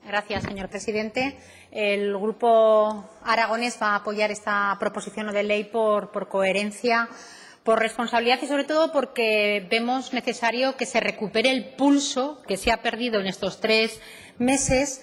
Gracias, señor presidente. El Grupo aragonés va a apoyar esta proposición no de ley por coherencia, por responsabilidad y, sobre todo, porque vemos necesario que se recupere el pulso que se ha perdido en estos 3 meses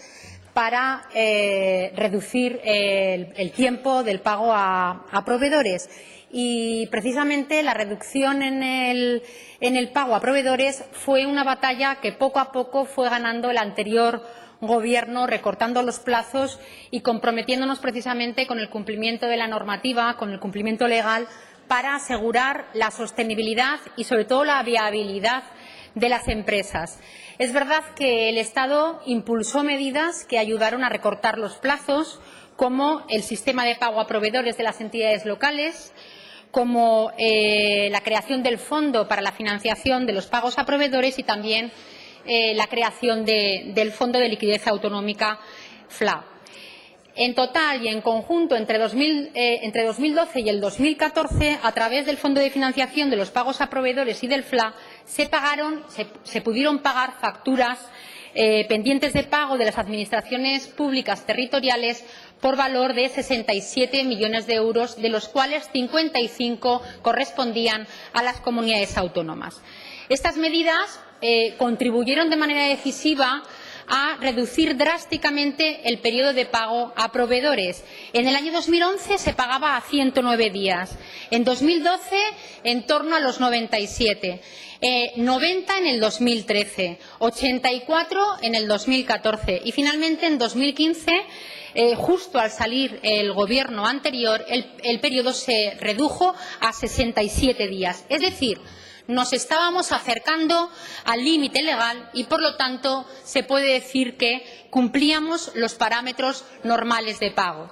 para reducir el tiempo del pago a proveedores. Y, precisamente, la reducción en el pago a proveedores fue una batalla que poco a poco fue ganando el anterior Gobierno, recortando los plazos y comprometiéndonos precisamente con el cumplimiento de la normativa, con el cumplimiento legal, para asegurar la sostenibilidad y, sobre todo, la viabilidad de las empresas. Es verdad que el Estado impulsó medidas que ayudaron a recortar los plazos, como el sistema de pago a proveedores de las entidades locales, como la creación del Fondo para la financiación de los pagos a proveedores y también la creación del Fondo de Liquidez Autonómica FLA. En total y en conjunto, entre 2012 y el 2014, a través del Fondo de Financiación de los Pagos a Proveedores y del FLA, se pudieron pagar facturas pendientes de pago de las administraciones públicas territoriales por valor de 67 millones de euros, de los cuales 55 correspondían a las comunidades autónomas. Estas medidas contribuyeron de manera decisiva a reducir drásticamente el periodo de pago a proveedores. En el año 2011 se pagaba a 109 días, en 2012 en torno a los 97, 90 en el 2013, 84 en el 2014 y, finalmente, en 2015, justo al salir el Gobierno anterior, el periodo se redujo a 67 días. Es decir, nos estábamos acercando al límite legal y, por lo tanto, se puede decir que cumplíamos los parámetros normales de pago.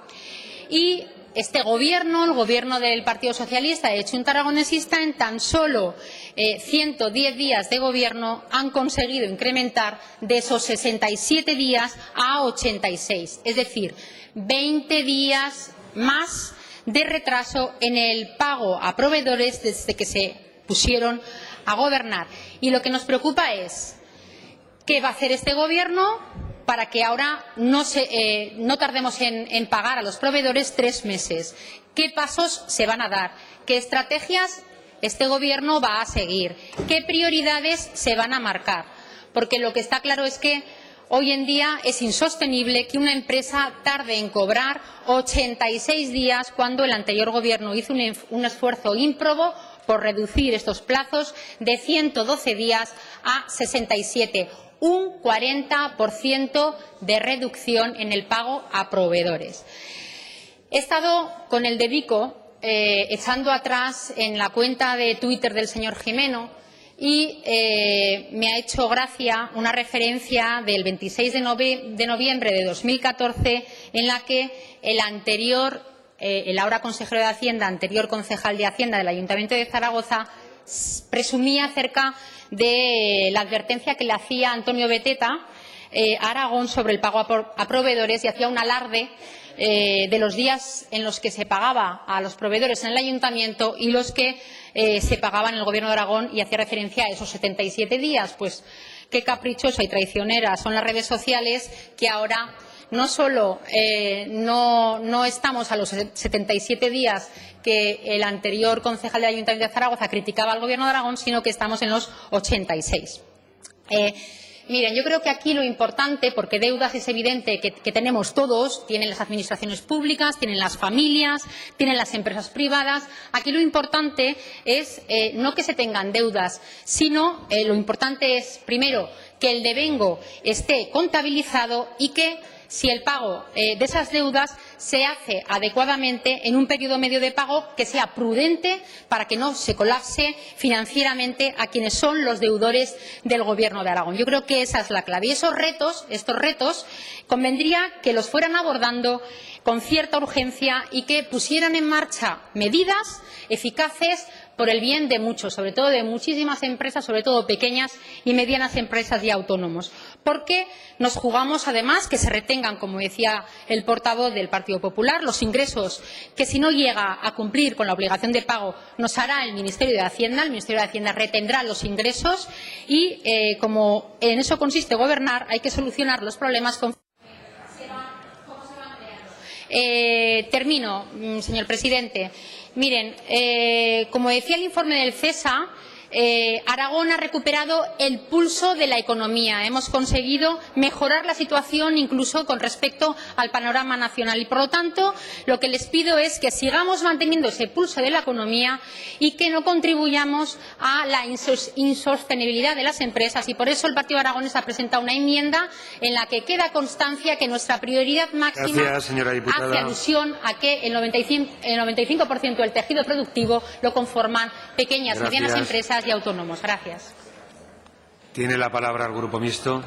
Y este Gobierno, el Gobierno del Partido Socialista de Junta Aragonesista, en tan solo 110 días de Gobierno han conseguido incrementar de esos 67 días a 86, es decir, 20 días más de retraso en el pago a proveedores desde que se pusieron a gobernar. Y lo que nos preocupa es qué va a hacer este Gobierno para que ahora no tardemos en pagar a los proveedores 3 meses. ¿Qué pasos se van a dar? ¿Qué estrategias este Gobierno va a seguir? ¿Qué prioridades se van a marcar? Porque lo que está claro es que hoy en día es insostenible que una empresa tarde en cobrar 86 días cuando el anterior Gobierno hizo un esfuerzo ímprobo por reducir estos plazos de 112 días a 67, un 40% de reducción en el pago a proveedores. He estado con el dedico echando atrás en la cuenta de Twitter del señor Gimeno y me ha hecho gracia una referencia del 26 de noviembre de 2014 en la que el ahora consejero de Hacienda, anterior concejal de Hacienda del Ayuntamiento de Zaragoza, presumía acerca de la advertencia que le hacía Antonio Beteta a Aragón sobre el pago a proveedores y hacía un alarde de los días en los que se pagaba a los proveedores en el Ayuntamiento y los que se pagaban en el Gobierno de Aragón, y hacía referencia a esos 77 días. Pues qué caprichosa y traicionera son las redes sociales, que ahora no solo no estamos a los 77 días que el anterior concejal del Ayuntamiento de Zaragoza criticaba al Gobierno de Aragón, sino que estamos en los 86. Miren, yo creo que aquí lo importante, porque deudas es evidente que tenemos todos, tienen las administraciones públicas, tienen las familias, tienen las empresas privadas. Aquí lo importante es no que se tengan deudas, sino lo importante es, primero, que el devengo esté contabilizado y que, si el pago de esas deudas se hace adecuadamente en un periodo medio de pago que sea prudente, para que no se colapse financieramente a quienes son los deudores del Gobierno de Aragón. Yo creo que esa es la clave. Y estos retos, convendría que los fueran abordando con cierta urgencia y que pusieran en marcha medidas eficaces por el bien de muchos, sobre todo de muchísimas empresas, sobre todo pequeñas y medianas empresas y autónomos, porque nos jugamos, además, que se retengan, como decía el portavoz del Partido Popular, los ingresos que, si no llega a cumplir con la obligación de pago, nos hará el Ministerio de Hacienda. El Ministerio de Hacienda retendrá los ingresos y, como en eso consiste gobernar, hay que solucionar los problemas con Termino, señor presidente. Miren, como decía el informe del CESA, Aragón ha recuperado el pulso de la economía. Hemos conseguido mejorar la situación incluso con respecto al panorama nacional y, por lo tanto, lo que les pido es que sigamos manteniendo ese pulso de la economía y que no contribuyamos a la insostenibilidad de las empresas. Y por eso el Partido Aragonés ha presentado una enmienda en la que queda constancia que nuestra prioridad máxima hace alusión a que el 95% del tejido productivo lo conforman pequeñas y medianas empresas y autónomos. Gracias. Tiene la palabra el Grupo Mixto.